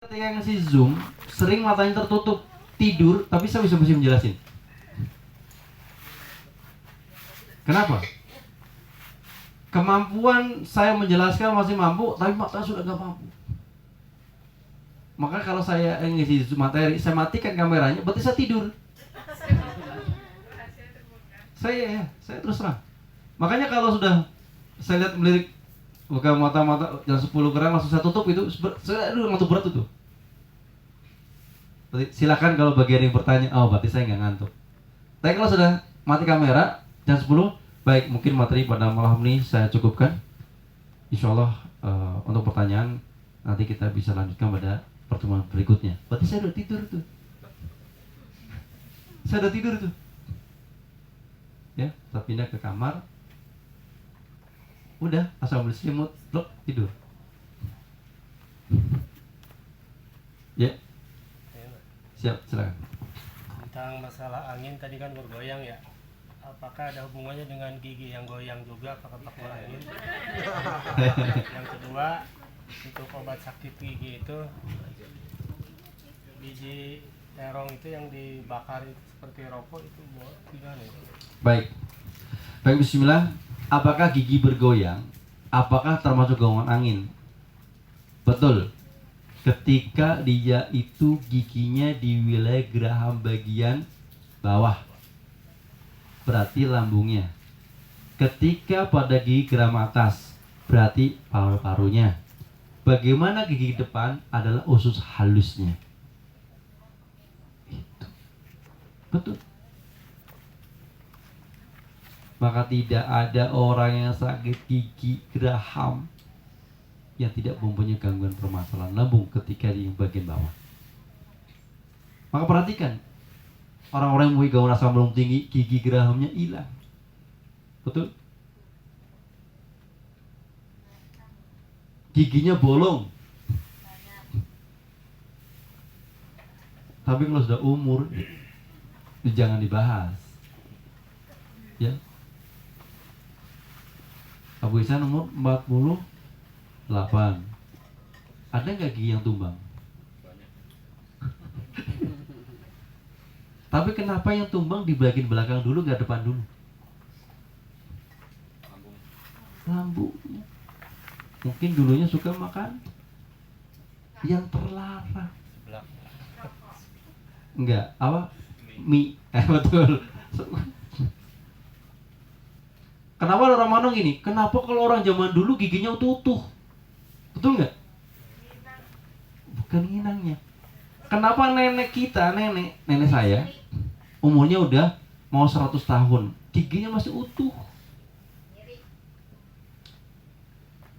Ketika ngasih zoom, sering matanya tertutup, tidur, tapi saya bisa masih menjelasin. Kenapa? Kemampuan saya menjelaskan masih mampu, tapi mata sudah gak mampu. Maka kalau saya ngisi materi, saya matikan kameranya, berarti saya tidur. Saya terus terang. Makanya kalau sudah saya lihat melirik buka mata-mata jam 10 kurang langsung saya tutup itu, saya ngantuk berat itu. Silakan kalau bagian yang bertanya, oh berarti saya nggak ngantuk. Tapi kalau sudah mati kamera jam 10, baik mungkin materi pada malam ini saya cukupkan. Insya Allah untuk pertanyaan nanti kita bisa lanjutkan pada pertemuan berikutnya. Berarti saya udah tidur tuh. Saya udah tidur tuh. Ya, saya pindah ke kamar. Udah, asal beli selimut, blok, tidur. Ya. Siap, silakan. Tentang masalah angin tadi kan bergoyang ya. Apakah ada hubungannya dengan gigi yang goyang juga ketika faktor angin? Yang kedua, untuk obat sakit gigi itu biji terong itu yang dibakar itu seperti rokok itu gimana itu? Baik, bismillah. Apakah gigi bergoyang? Apakah termasuk gangguan angin? Betul. Ketika dia itu giginya di wilayah geraham bagian bawah, berarti lambungnya. Ketika pada gigi geraham atas, berarti paru-parunya. Bagaimana gigi depan adalah usus halusnya. Itu. Betul. Maka tidak ada orang yang sakit gigi geraham yang tidak mempunyai gangguan permasalahan lambung ketika di bagian bawah. Maka perhatikan, orang-orang yang mempunyai gangguan asam lambung tinggi, gigi gerahamnya hilang. Betul? Giginya bolong. Tapi kalau sudah umur, jangan dibahas. Ya. Abu Ihsan umur 48. Ada nggak gigi yang tumbang? Tapi kenapa yang tumbang di bagian belakang dulu, nggak depan dulu? Lambung. Mungkin dulunya suka makan yang terlarang. Enggak, apa? Mie. Betul. Kenapa orang Manong gini? Kenapa kalau orang zaman dulu giginya utuh? Betul nggak? Bukan inangnya. Kenapa nenek kita, nenek saya, umurnya udah mau 100 tahun, giginya masih utuh?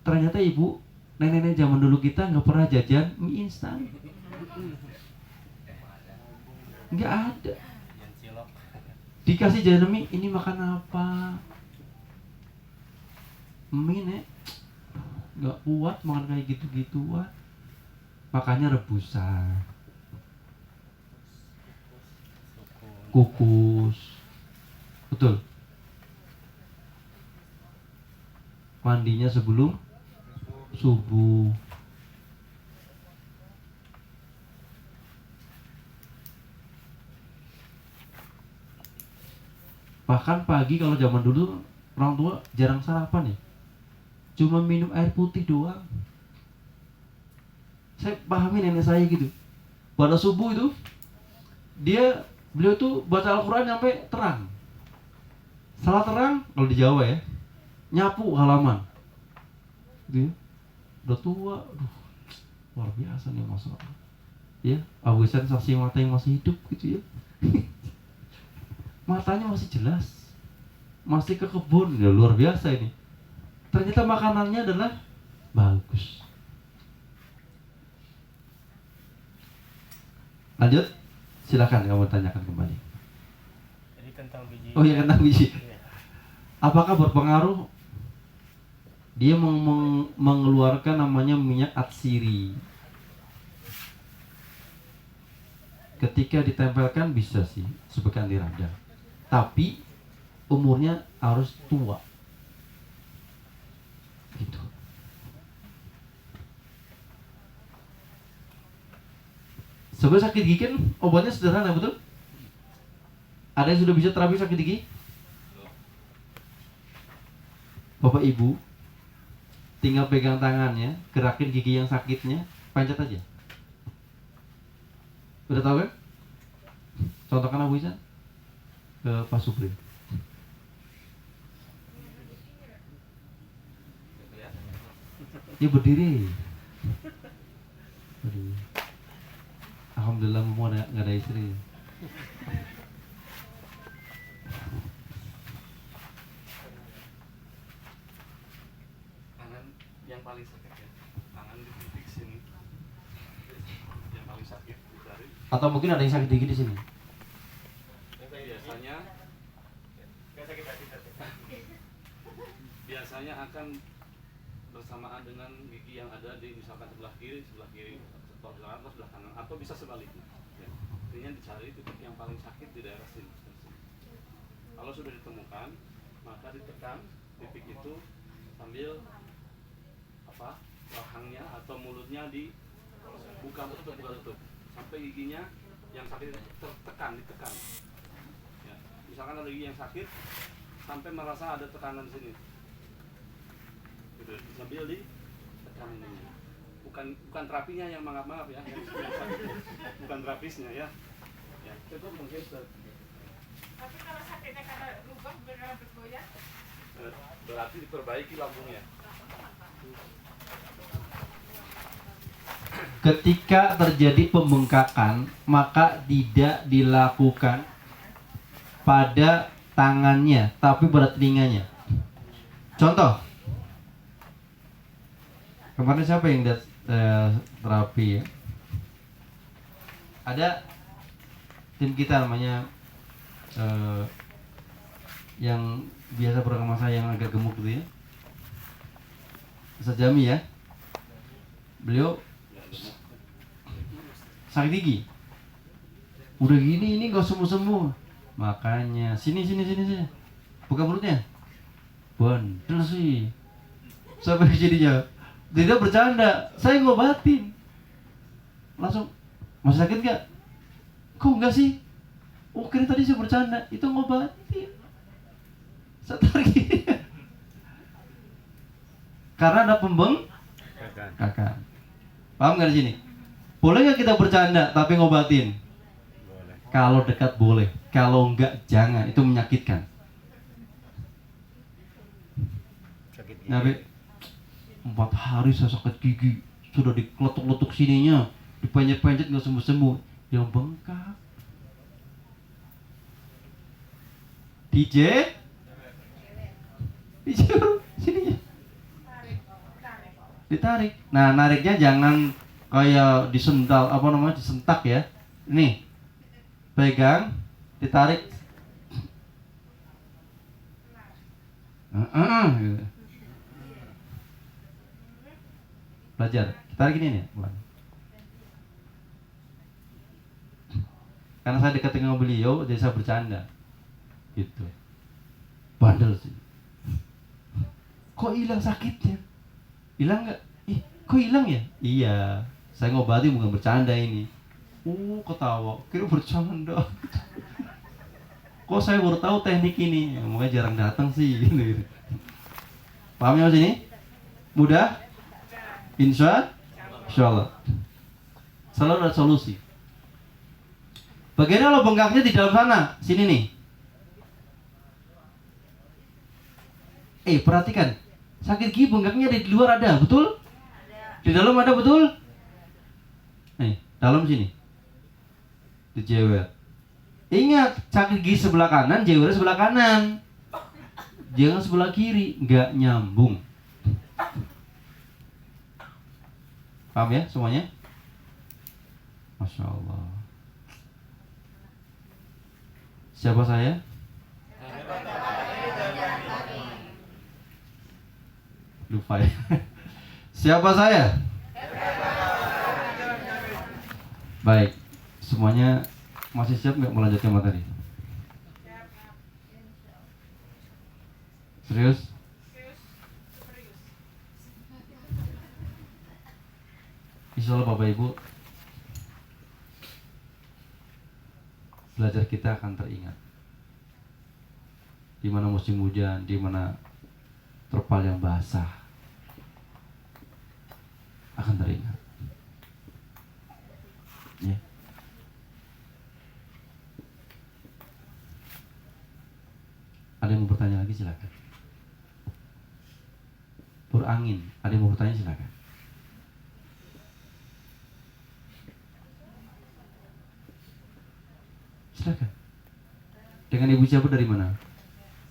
Ternyata ibu, nenek-nenek zaman dulu kita nggak pernah jajan mie instan. Nggak ada. Dikasih jajan mie, ini makan apa? Mie nek nggak kuat makan kayak gitu-gituan, makanya rebusan, kukus, betul. Mandinya sebelum subuh. Bahkan pagi kalau zaman dulu orang tua jarang sarapan ya, cuma minum air putih doang. Saya pahami nenek saya gitu. Pada subuh itu beliau tuh baca Al-Quran sampai terang. Salah terang kalau di Jawa ya, nyapu halaman. Gitu ya. Udah tua, luar biasa nih masalah. Ya, Abu Ihsan saksi mata yang masih hidup gitu ya. Matanya masih jelas, masih ke kebun, ya luar biasa ini. Ternyata makanannya adalah bagus. Lanjut, silakan kamu tanyakan kembali. Jadi tentang biji. Oh ya, tentang biji. Iya. Apakah berpengaruh? Dia mengeluarkan namanya minyak atsiri. Ketika ditempelkan bisa sih sebagai anti radang, tapi umurnya harus tua. Gitu. Sebenarnya sakit gigi kan obatnya sederhana, betul? Ada yang sudah bisa terapi sakit gigi? Bapak Ibu tinggal pegang tangannya, gerakin gigi yang sakitnya, pencet aja. Udah tahu kan? Contohkan Abu Isan ke Pak Supri. Ya berdiri. Berdiri. Alhamdulillah mau nggak ada istri. Tangan yang paling sakit ya, tangan di titik sini yang paling sakit dicari. Atau mungkin ada yang sakit gigi di sini. Biasanya akan bersamaan dengan gigi yang ada di misalkan sebelah kiri atau sebelah kanan, atau bisa sebaliknya. Ya. Intinya dicari titik yang paling sakit di daerah sini. Kalau sudah ditemukan, maka ditekan titik itu sambil rahangnya atau mulutnya dibuka tutup sampai giginya yang sakit ditekan. Ya. Misalkan ada gigi yang sakit sampai merasa ada tekanan di sini. Gitu. Sambil ditekan ininya. Bukan terapinya yang mangap-mangap ya, bukan terapisnya ya. Ya, cukup mungkin. Tapi kalau sakitnya karena lubang benar bergoyang, berarti diperbaiki lambungnya. Ketika terjadi pembengkakan, maka tidak dilakukan pada tangannya, tapi pada telinganya. Contoh, kemarin siapa yang terapi ya? Ada tim kita namanya yang biasa bersama saya yang agak gemuk gitu ya, Ustaz Jami ya. Beliau sakit gigi, udah gini ini gak sembuh, makanya sini buka mulutnya, bandel sih sampai jadinya tidak bercanda, saya ngobatin langsung, masih sakit gak? Kok enggak sih? Oh kira tadi saya bercanda, itu ngobatin, saya tarik karena ada kakak. Paham gak di sini? Boleh nggak kita bercanda tapi ngobatin? Boleh. Kalau dekat boleh, kalau enggak jangan, itu menyakitkan. Sakit gigi. Nabi 4 hari saya sakit gigi, sudah dikeletuk-letuk sininya, dipencet-pencet nggak sembuh-sembuh, yang bengkak. DJ sininya ditarik. Nah nariknya jangan kayak disental disentak ya. Nih pegang, ditarik. Gitu. Belajar, tarik ini nih. Karena saya dekat dengan beliau, jadi saya bercanda. Gitu. Bandel sih. Kok hilang sakitnya? Hilang nggak? Ih, kok hilang ya? Iya, saya ngobati bukan bercanda ini. Ketawa, kira bercanda. Kok saya baru tahu teknik ini? Makanya jarang datang sih. Gitu. Paham ya mas ini? Mudah? Insya Allah. Selalu ada solusi. Bagaimana kalau bengkaknya di dalam sana? Sini nih. Perhatikan. Sakit gigi bengkaknya di luar ada, betul? Di dalam ada, betul? Nih, dalam sini. Dijewer. Ingat, sakit gigi sebelah kanan, jewer sebelah kanan. Jangan sebelah kiri, nggak nyambung. Paham ya semuanya? Masya Allah. Siapa saya? Lupa ya. Siapa saya? Baik, semuanya masih siap nggak melanjutkan materi? Serius? Insya Allah Bapak Ibu belajar kita akan teringat. Di mana musim hujan, di mana terpal yang basah akan teringat. Ya. Ada yang mau bertanya lagi silakan. Angin, ada yang mau bertanya silakan. Silakan. Dengan ibu siapa dari mana?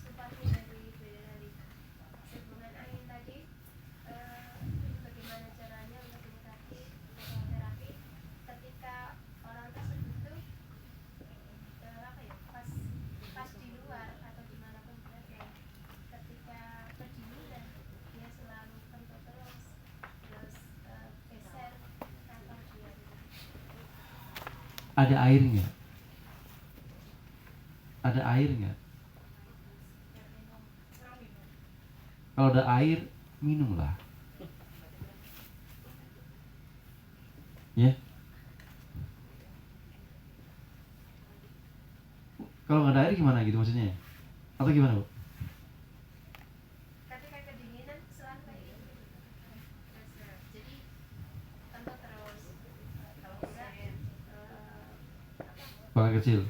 Supati dari Boyolali. Hubungan angin tadi, bagaimana caranya untuk mengobati terapi ketika orang tersebut tuh apa ya, pas di luar atau dimanapun berada, ketika kedinginan dia selalu kentut terus geser atau dia Ada air nggak? Ada air nggak? Kalau ada air, minumlah. Ya. Kalau nggak ada air gimana gitu maksudnya? Atau gimana, Bu? ketika kedinginan selalu kayak gitu. Jadi kentut terus, kalau enggak Pakai kecil.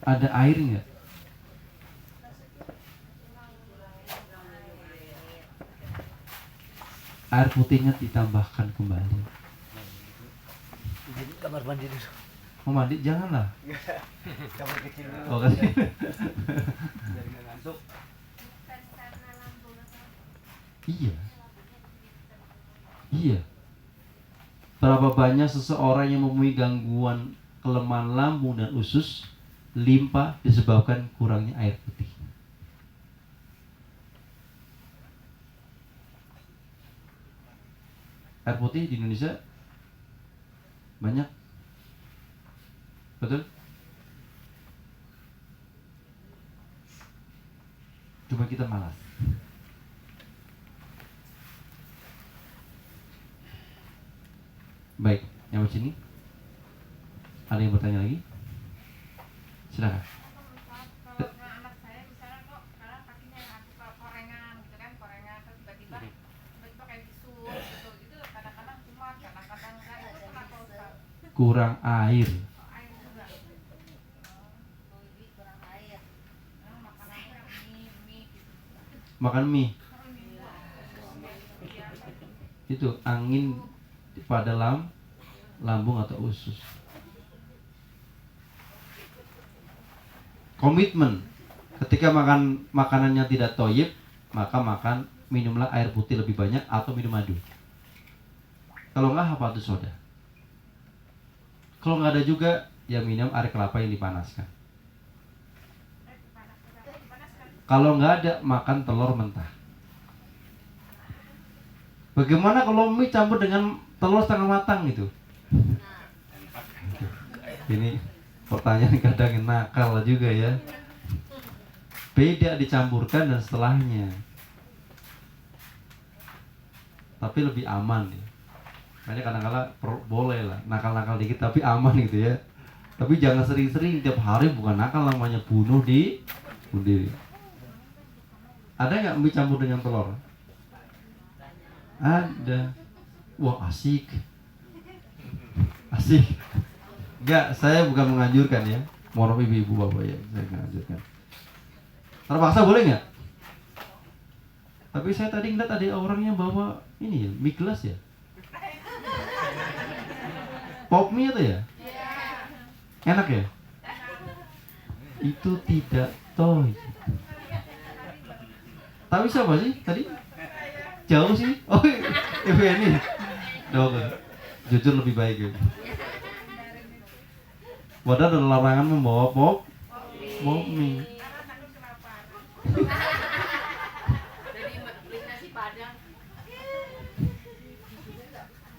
Ada air nggak? Air putihnya ditambahkan kembali. Jadi kamar mandi dulu. Mau mandi janganlah. Kamar kecil dulu. Oh kasih. Biar nggak ngantuk. Iya. Iya. Berapa banyak seseorang yang mempunyai gangguan kelemahan lambung dan usus limpa disebabkan kurangnya air putih. Air putih di Indonesia banyak, betul? Cuma kita malas. Baik, yang di sini ada yang bertanya lagi? Silakan. Kalau anak saya misalnya kok karena kakinya yang aku korengan gitu kan, korengan terus tiba-tiba kayak bisul gitu, itu kadang-kadang kumat, kadang-kadang enggak, itu kenapa Ustaz? Kurang air. Air juga. kurang air. Makanan yang mie gitu. Makan mie. Itu angin pada lambung atau usus. Komitmen. Ketika makan makanannya tidak toyib, maka minumlah air putih lebih banyak atau minum madu. Kalau enggak apa itu soda. Kalau nggak ada juga, ya minum air kelapa yang dipanaskan. Kalau nggak ada, makan telur mentah. Bagaimana kalau mie campur dengan telur setengah matang itu? Ini pertanyaan kadang nakal juga ya. Beda dicampurkan dan setelahnya. Tapi lebih aman ya. Makanya kadang-kadang boleh lah nakal-nakal dikit tapi aman gitu ya. Tapi jangan sering-sering tiap hari, bukan nakal namanya, bunuh diri. Ada nggak mie campur dengan telur? Ada. Wah asik. Enggak, saya bukan menganjurkan ya. Mohon maaf ibu bapak ya, saya menganjurkan. Terpaksa boleh nggak? Tapi saya tadi ngeliat ada orang yang bawa ini ya, mie gelas ya. Pop mie itu ya? Enak ya? Itu tidak toy. Tapi siapa sih tadi? Jauh sih. Oh, ibu ini. Dong, jujur lebih baik ya. Padahal ada larangan membawa pop mie.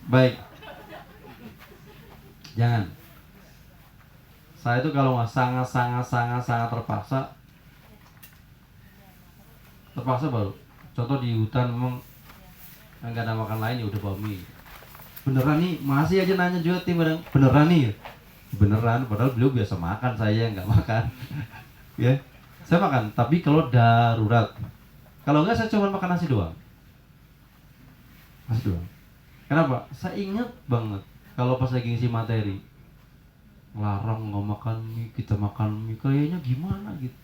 Baik. Jangan. Saya itu kalau nggak sangat terpaksa, terpaksa baru. Contoh di hutan memang nggak ada makan lain, ya udah bawa mie. Beneran nih, masih aja nanya juga tim kadang, beneran nih? Beneran, padahal beliau biasa makan, saya nggak makan. Ya, saya makan, tapi kalau darurat. Kalau enggak saya cuma makan nasi doang. Nasi doang. Kenapa? Saya ingat banget kalau pas lagi ngisi materi, larang nggak makan mie, kita makan mie, kayaknya gimana gitu.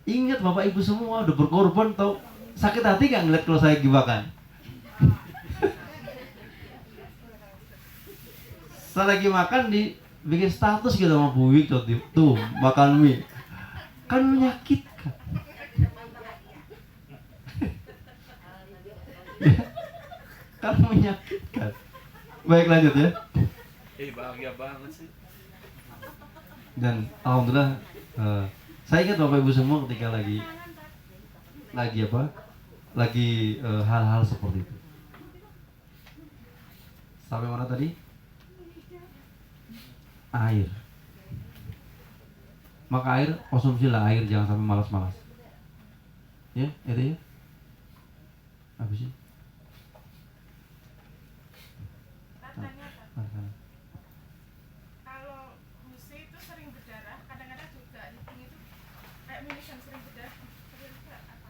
Ingat bapak ibu semua udah berkorban, tau sakit hati nggak ngeliat kalau saya gibakan? Saya lagi makan bikin status gitu sama Bu Wik tuh makan mie, kan menyakitkan. Kan menyakitkan. Baik, lanjut ya. Bahagia banget sih. Dan alhamdulillah saya ingat bapak ibu semua ketika lagi hal-hal seperti itu. Sampai mana tadi? Air. Maka air, konsumsilah air, jangan sampai malas-malas. Ya, itu ya. Apa sih? Katanya kalau gusi itu sering berdarah, kadang-kadang juga liping itu kayak mimisan sering berdarah. Kira-kira apa?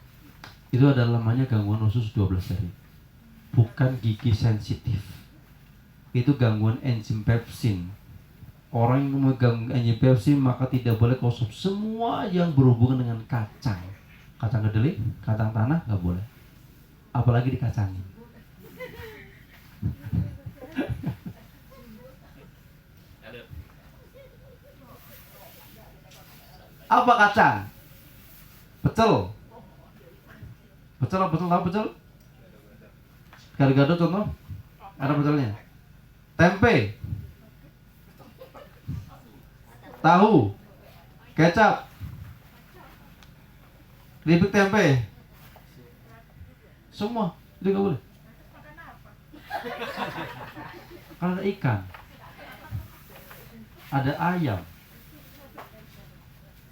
Itu adalah namanya gangguan usus 12 seri. Bukan gigi sensitif. Itu gangguan enzim pepsin. Orang yang memegang enzim pepsin maka tidak boleh konsumsi semua yang berhubungan dengan kacang. Kacang kedelai, kacang tanah nggak boleh. Apalagi dikacangin. Apa kacang? Pecel. Pecel apa pecel? Tahu pecel? Gado-gado contoh? Ada pecelnya. Tempe. Tahu. Kecap. Keripik tempe. Semua. Itu nggak boleh. Kalau ada ikan, ada ayam.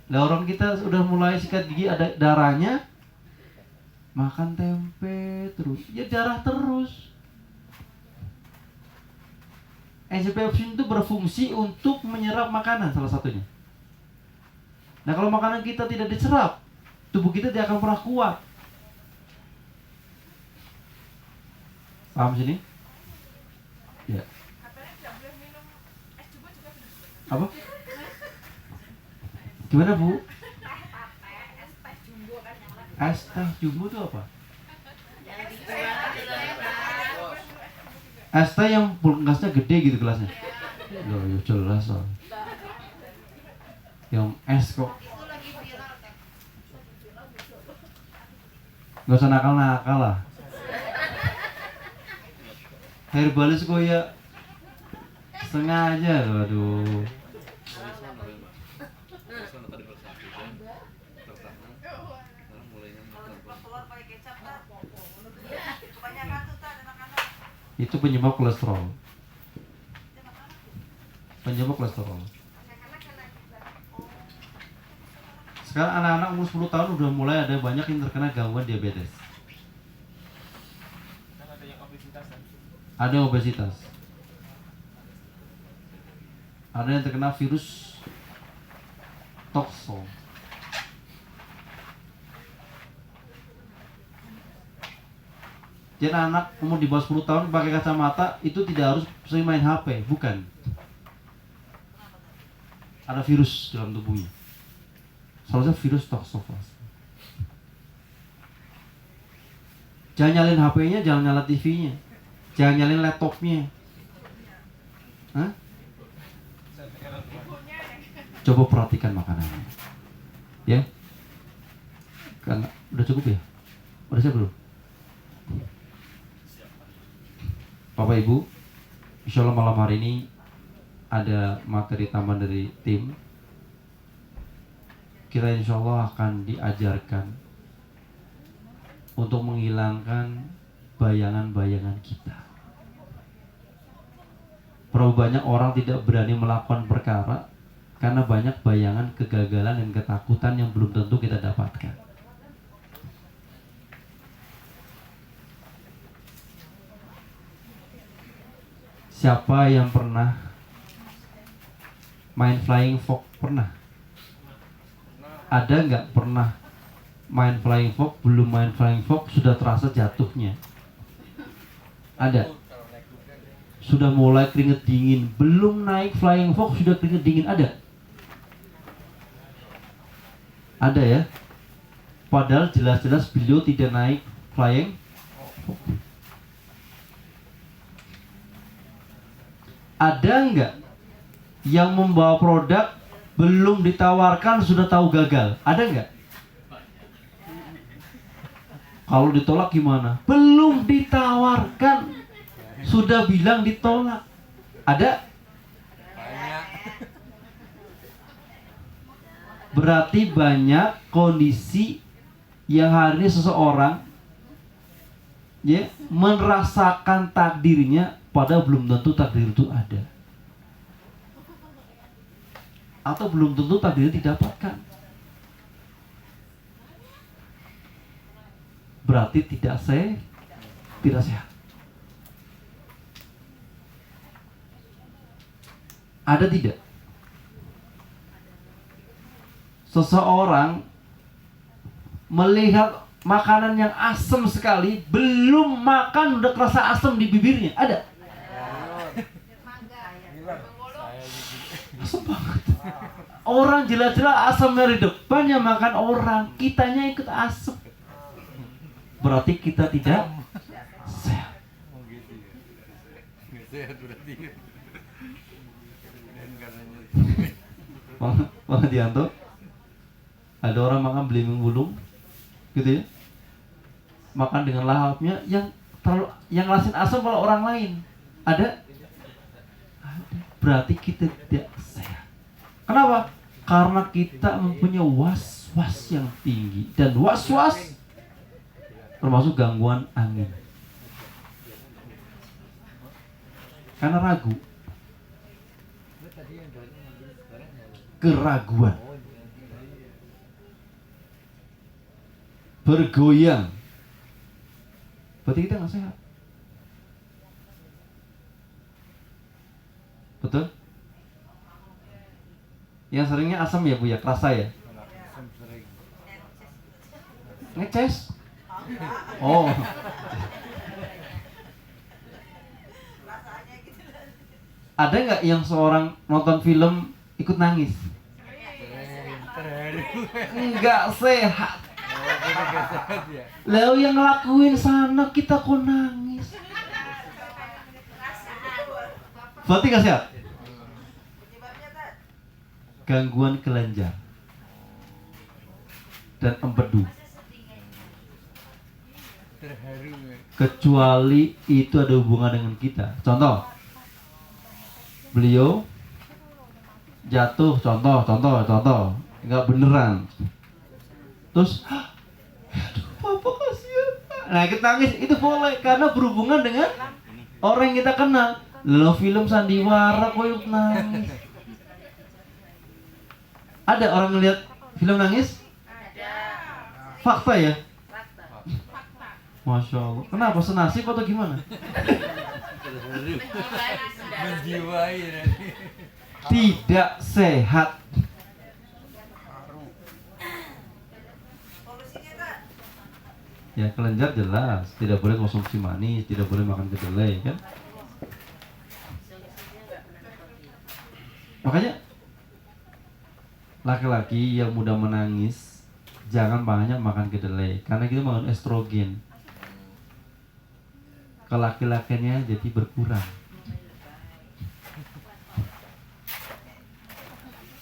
Lah orang kita sudah mulai sikat gigi ada darahnya, makan tempe terus, ya darah terus. Enzim pepsin itu berfungsi untuk menyerap makanan salah satunya. Nah kalau makanan kita tidak diserap, tubuh kita tidak akan pernah kuat. Paham sini? Ya. Katanya tidak boleh minum es juga benar. Apa? Gimana Bu? Es teh jumbo itu apa? Es teh yang gelasnya gede gitu gelasnya. Loh, ya jelas lah. Yang es kok. Gak usah nakal-nakal lah. Herbalis kok ya sengaja loh, aduh. Itu penyebab kolesterol. Penyebab kolesterol. Sekarang anak-anak umur 10 tahun udah mulai ada banyak yang terkena gangguan diabetes. Kan ada yang obesitas kan? Ada obesitas. Ada yang terkena virus tokso. Jadi anak umur di bawah 10 tahun pakai kacamata itu tidak harus sering main HP, bukan. Ada virus dalam tubuhnya. Salah satu virus toxoplasma. Jangan nyalain HP-nya, jangan nyala TV-nya. Jangan nyalain laptopnya. Hah? Coba perhatikan makanannya. Ya? Karena udah cukup ya? Udah siap belum? Bapak Ibu, insya Allah malam hari ini ada materi tambahan dari tim. Kita insya Allah akan diajarkan untuk menghilangkan bayangan-bayangan kita. Berapa banyak orang tidak berani melakukan perkara karena banyak bayangan kegagalan dan ketakutan yang belum tentu kita dapatkan. Siapa yang pernah main flying fox? Pernah? Ada nggak pernah main flying fox, belum main flying fox sudah terasa jatuhnya? Ada? Sudah mulai keringet dingin, belum naik flying fox sudah keringet dingin, ada? Ada ya? Padahal jelas-jelas beliau tidak naik flying fox. Ada nggak yang membawa produk belum ditawarkan sudah tahu gagal? Ada nggak? Kalau ditolak gimana? Belum ditawarkan sudah bilang ditolak. Ada? Berarti banyak kondisi yang hari ini seseorang ya merasakan takdirnya padahal belum tentu takdir itu ada. Atau belum tentu takdirnya didapatkan. Berarti tidak sehat. Ada tidak? Seseorang melihat makanan yang asam sekali, belum makan udah kerasa asam di bibirnya. Ada? Asam banget. Orang jelas-jelas asamnya di depannya makan orang, kitanya ikut asam. Berarti kita tidak sehat. Bang Dianto, ada orang makan belimbing bulung, gitu ya, makan dengan lahapnya yang ngerasain asam kalau orang lain. Ada? Berarti kita tidak sehat. Kenapa? Karena kita mempunyai was-was yang tinggi. Dan was-was termasuk gangguan angin. Karena ragu. Keraguan. Bergoyang. Berarti kita nggak sehat. Betul? Yang seringnya asam ya Bu ya, kerasa ya? Ngeces? Oh. Ada nggak yang seorang nonton film ikut nangis? Enggak sehat. Lalu yang ngelakuin sana kita kok nangis? Berarti nggak sehat? Gangguan kelenjar dan empedu. Kecuali itu ada hubungan dengan kita. Contoh, beliau jatuh, contoh, nggak beneran. Terus, aduh, papa kasihan. Nah, kita nangis itu boleh karena berhubungan dengan orang yang kita kenal. Lo film sandiwara kok ikut nangis. Ada orang ngelihat film nangis? Ada. Fakta ya? Fakta. Masya Allah. Kenapa? Senasib atau gimana? Menjiwai nanti. Tidak sehat. Ya kelenjar jelas. Tidak boleh konsumsi manis, tidak boleh makan kedelai kan? Makanya laki-laki yang mudah menangis jangan banyak makan kedelai karena kita mengandung estrogen. Kelaki-lakiannya jadi berkurang.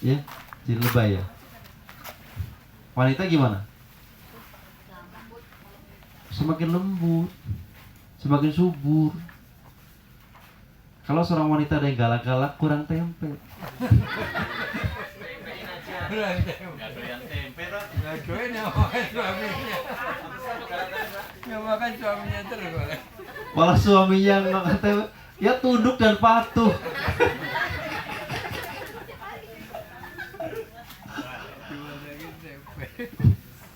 Ya, jadi lebay ya. Wanita gimana? Semakin lembut, semakin subur. Kalau seorang wanita ada yang galak-galak, kurang tempe. Kurang tempe. Nggak doyan yang makan suaminya. Yang makan suaminya terus. Malah suaminya yang makan tempe, ya tunduk dan patuh.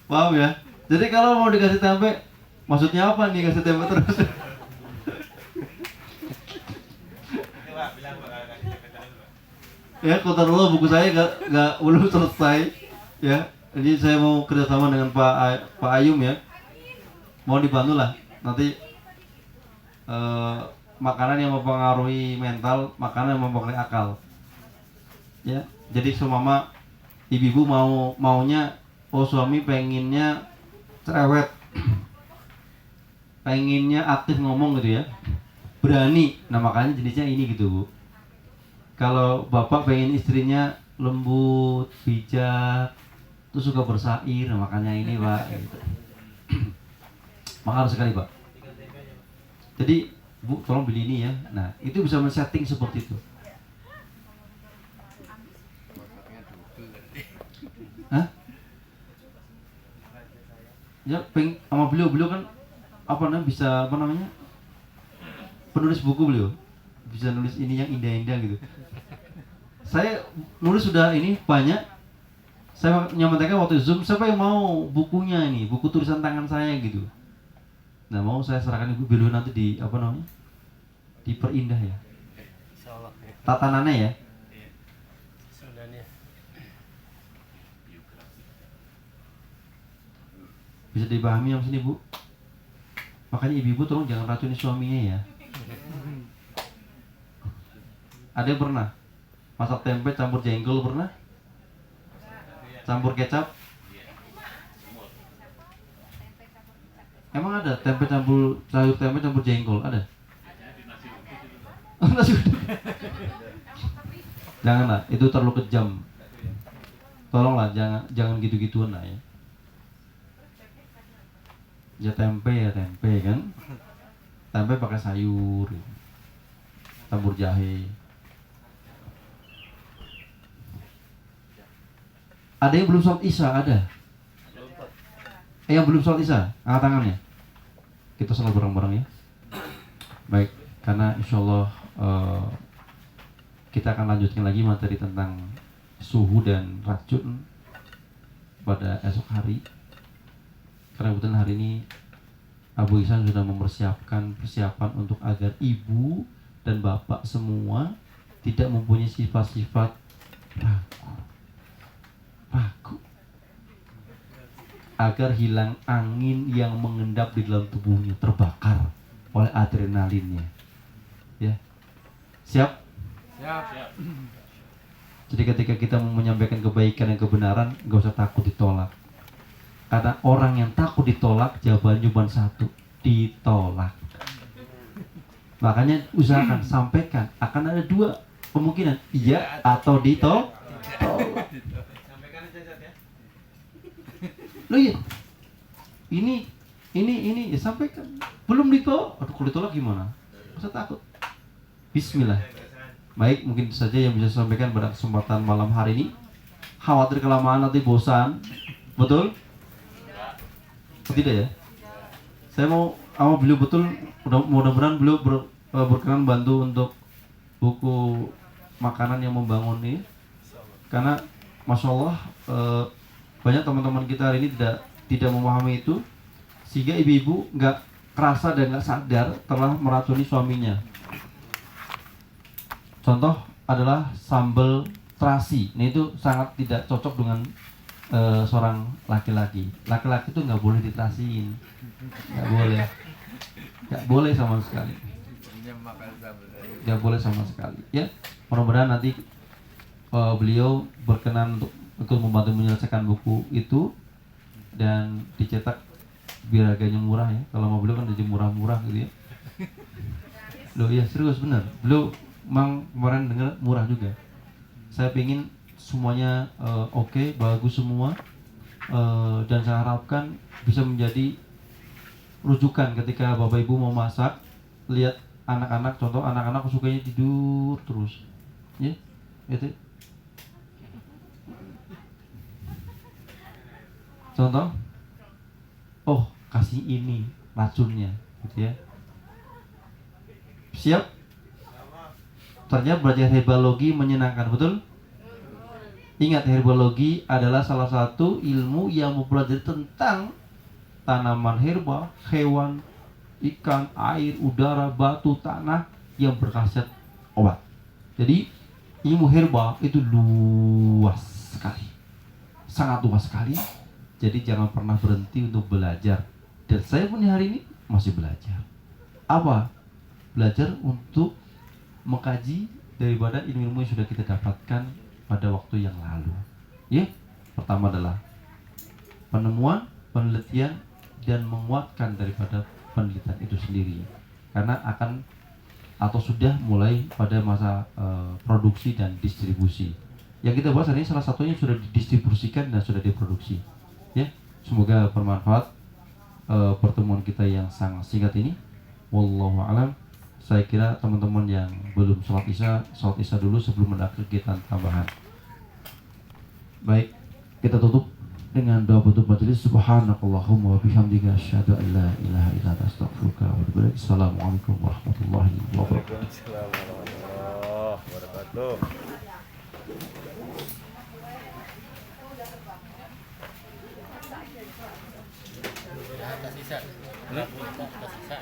Paham ya? Jadi kalau mau dikasih tempe, maksudnya apa nih kasih tempe terus? Ya, kota dulu buku saya nggak belum selesai. Ya, jadi saya mau kerjasama dengan Pak Ayum ya. Mau dibantu lah. Nanti makanan yang mempengaruhi mental, makanan yang mempengaruhi akal. Ya, jadi semama ibu-ibu maunya, oh suami pengennya cerewet, pengennya aktif ngomong gitu ya, berani. Nah makanya jenisnya ini gitu Bu. Kalau bapak pengen istrinya lembut, bijak, terus suka bersair, nah makanya ini Pak gitu. Mahal sekali Pak. Jadi Bu tolong beli ini ya. Nah itu bisa men-setting seperti itu. Hah? Ya sama beliau kan bisa penulis buku beliau, bisa nulis ini yang indah-indah gitu. Saya nulis sudah ini banyak. Saya nyampaikan waktu Zoom, siapa yang mau bukunya ini, buku tulisan tangan saya gitu. Nah mau saya serahkan ibu, beliau nanti diperindah ya. Insyaallah ya. Tatanannya ya. Sunnahnya. Bisa dipahami yang sini Bu. Makanya ibu-ibu tolong jangan racuni suaminya ya. Ada yang pernah masak tempe campur jengkol pernah? Campur kecap? Emang ada tempe campur sayur tempe campur jengkol? Ada? Nasi uduk. Janganlah, itu terlalu kejam. Tolonglah jangan gitu-gituan lah ya. Ya tempe kan. Tempe pakai sayur, campur jahe. Ada yang belum sholat isya? Ada? Yang belum sholat isya? Angkat tangannya. Kita sholat bareng-bareng ya. Baik, karena insyaallah kita akan lanjutkan lagi materi tentang suhu dan racun pada esok hari. Karena kebetulan hari ini Abu Ihsan sudah mempersiapkan persiapan untuk agar ibu dan bapak semua tidak mempunyai sifat-sifat ragu, agar hilang angin yang mengendap di dalam tubuhnya, terbakar oleh adrenalinnya. Ya, siap? Siap. Jadi ketika kita mau menyampaikan kebaikan dan kebenaran, nggak usah takut ditolak. Karena orang yang takut ditolak, jawabannya cuma satu, ditolak. Makanya usahakan sampaikan, akan ada dua kemungkinan, iya atau ditolak. Loh iya, ini ya sampaikan. Belum ditolak, aduh kalau ditolak gimana? Masa takut? Bismillah. Baik, mungkin itu saja yang bisa saya sampaikan pada kesempatan malam hari ini. Khawatir kelamaan nanti bosan, betul? Tidak ya? Saya mau sama beliau betul, mudah-mudahan beliau berkenan bantu untuk buku makanan yang membangun ini. Karena Masya Allah banyak teman-teman kita hari ini tidak memahami itu, sehingga ibu-ibu nggak kerasa dan nggak sadar telah meracuni suaminya. Contoh adalah sambal terasi. Nah itu sangat tidak cocok dengan seorang laki-laki. Laki-laki itu nggak boleh diterasiin, nggak boleh sama sekali, nggak boleh sama sekali. Ya, mudah-mudahan nanti beliau berkenan untuk membantu menyelesaikan buku itu dan dicetak biar harganya murah ya. Kalau mau beliau kan jadi murah-murah gitu ya. Loh ya serius bener. Beliau kemarin dengar murah juga. Saya pingin semuanya oke, bagus semua, dan saya harapkan bisa menjadi rujukan ketika bapak ibu mau masak. Lihat anak-anak, contoh anak-anak sukanya tidur terus, ya, gitu. Contoh, oh kasih ini racunnya, gitu ya. Siap? Ternyata belajar herbologi menyenangkan, betul? Ingat, herbologi adalah salah satu ilmu yang mempelajari tentang tanaman herba, hewan, ikan, air, udara, batu, tanah yang berkhasiat obat. Jadi ilmu herba itu luas sekali, sangat luas sekali. Jadi jangan pernah berhenti untuk belajar. Dan saya pun hari ini masih belajar. Apa? Belajar untuk mengkaji daripada ilmu-ilmu yang sudah kita dapatkan pada waktu yang lalu. Ya, pertama adalah penemuan, penelitian, dan menguatkan daripada penelitian itu sendiri. Karena akan atau sudah mulai pada masa produksi dan distribusi. Yang kita bahas hari ini salah satunya sudah didistribusikan dan sudah diproduksi. Ya, semoga bermanfaat pertemuan kita yang sangat singkat ini. Wallahu a'lam. Saya kira teman-teman yang belum sholat isya dulu sebelum ada kegiatan tambahan. Baik, kita tutup dengan doa penutup majelis. Subhanakallahumma wa bihamdika asyhadu an la ilaha illa anta astaghfiruka wa atubu ilaik. Assalamualaikum warahmatullahi wabarakatuh. Waalaikumsalam warahmatullahi wabarakatuh. Udah atas sisa. Udah atas sisa.